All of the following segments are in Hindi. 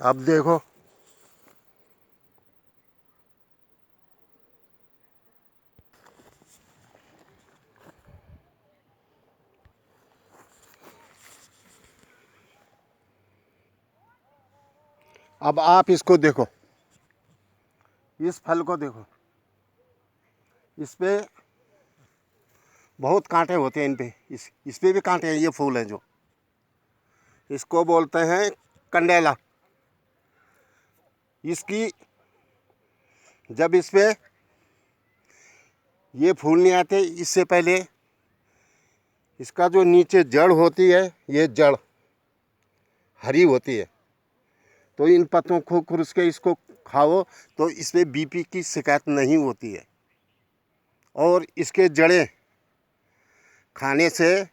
अब देखो, अब आप इसको देखो, इस फल को देखो, इस पे बहुत कांटे होते हैं। इन पे इस पे भी कांटे हैं। ये फूल है जो, इसको बोलते हैं कंडेला। इसकी जब इस पे ये फूल नहीं आते, इससे पहले इसका जो नीचे जड़ होती है, ये जड़ हरी होती है। तो इन पत्तों को खुरस के इसको खाओ तो इसमें बीपी की शिकायत नहीं होती है। और इसके जड़ें खाने से,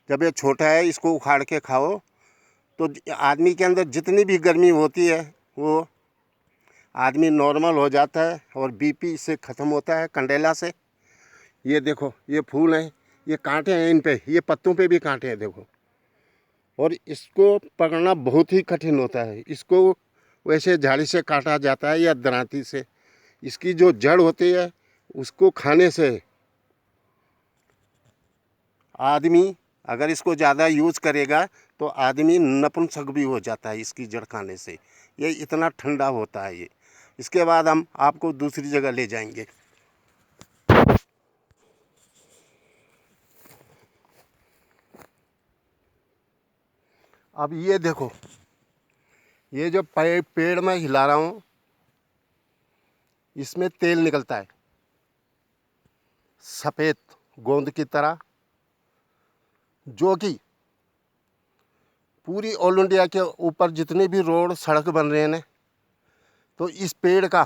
जब ये छोटा है इसको उखाड़ के खाओ तो आदमी के अंदर जितनी भी गर्मी होती है वो आदमी नॉर्मल हो जाता है और बीपी इससे ख़त्म होता है कंडेला से। ये देखो, ये फूल हैं, ये कांटे हैं इन पे, ये पत्तों पे भी कांटे हैं देखो। और इसको पकड़ना बहुत ही कठिन होता है। इसको वैसे झाड़ी से काटा जाता है या दरांती से। इसकी जो जड़ होती है उसको खाने से आदमी, अगर इसको ज़्यादा यूज़ करेगा तो आदमी नपुंसक भी हो जाता है इसकी जड़ खाने से। ये इतना ठंडा होता है ये। इसके बाद हम आपको दूसरी जगह ले जाएंगे। अब ये देखो, ये जो पेड़ मैं हिला रहा हूँ, इसमें तेल निकलता है सफ़ेद गोंद की तरह, जो कि पूरी ऑल इंडिया के ऊपर जितने भी रोड सड़क बन रहे हैं तो इस पेड़ का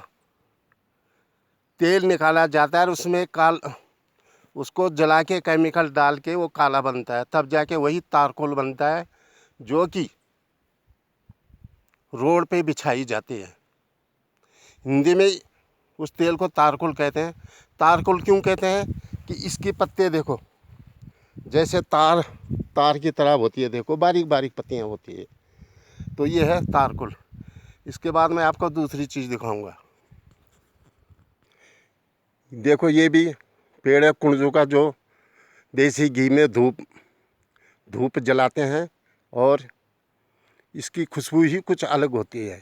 तेल निकाला जाता है। और उसमें उसको जला के केमिकल डाल के वो काला बनता है, तब जाके वही तारकोल बनता है जो कि रोड पे बिछाई जाती है। हिंदी में उस तेल को तारकोल कहते हैं। तारकोल क्यों कहते हैं कि इसके पत्ते देखो जैसे तार की तरह होती है, देखो बारीक बारीक पत्तियां होती है। तो ये है तारकोल। इसके बाद मैं आपको दूसरी चीज़ दिखाऊंगा। देखो, ये भी पेड़ है कुंजू का, जो देसी घी में धूप जलाते हैं और इसकी खुशबू ही कुछ अलग होती है।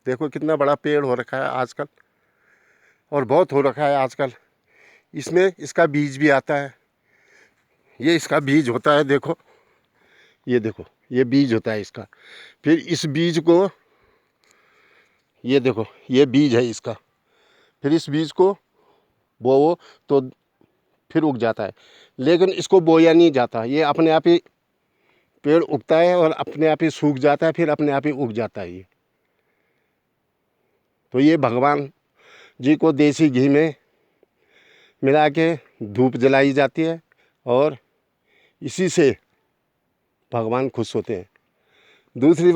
देखो कितना बड़ा पेड़ हो रखा है आजकल, और बहुत हो रखा है आजकल। इसमें इसका बीज भी आता है। ये इसका बीज होता है, देखो ये देखो, ये बीज होता है इसका। फिर इस बीज को, ये देखो ये बीज है इसका, फिर इस बीज को बोओ तो फिर उग जाता है। लेकिन इसको बोया नहीं जाता, ये अपने आप ही पेड़ उगता है और अपने आप ही सूख जाता है, फिर अपने आप ही उग जाता है ये। तो ये भगवान जी को देसी घी में मिला के धूप जलाई जाती है और इसी से भगवान खुश होते हैं। दूसरी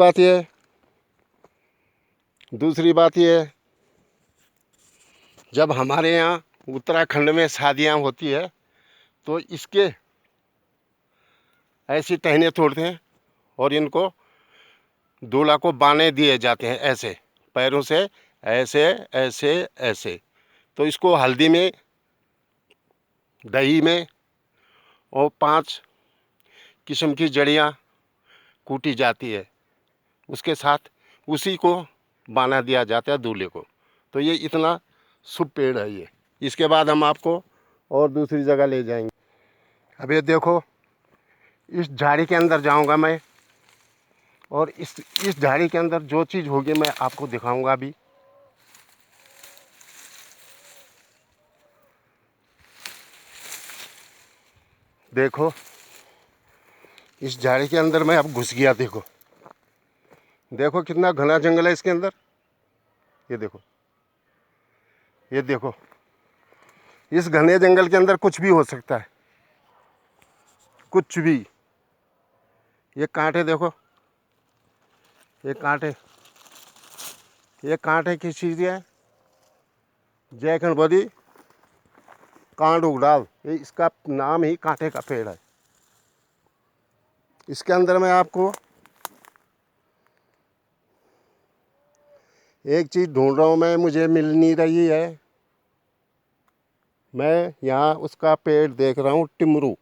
बात ये, जब हमारे यहाँ उत्तराखंड में शादियाँ होती है तो इसके ऐसी टहनियाँ तोड़ते हैं और इनको दूल्हा को बाने दिए जाते हैं ऐसे पैरों से, ऐसे ऐसे ऐसे। तो इसको हल्दी में, दही में और 5 किस्म की जड़ियाँ कूटी जाती है, उसके साथ उसी को बाना दिया जाता है दूल्हे को। तो ये इतना शुभ पेड़ है ये। इसके बाद हम आपको और दूसरी जगह ले जाएंगे। अब ये देखो, इस झाड़ी के अंदर जाऊंगा मैं और इस झाड़ी के अंदर जो चीज़ होगी मैं आपको दिखाऊंगा अभी। देखो, इस झाड़ी के अंदर मैं अब घुस गया। देखो देखो कितना घना जंगल है इसके अंदर। ये देखो, ये देखो, इस घने जंगल के अंदर कुछ भी हो सकता है, कुछ भी। ये कांटे देखो, ये कांटे की चीज़ है। जैखन बदी कांड उगडाल, ये इसका नाम ही कांटे का पेड़ है। इसके अंदर मैं आपको एक चीज़ ढूंढ रहा हूँ मैं, मुझे मिल नहीं रही है। मैं यहाँ उसका पेड़ देख रहा हूँ, टिमरू।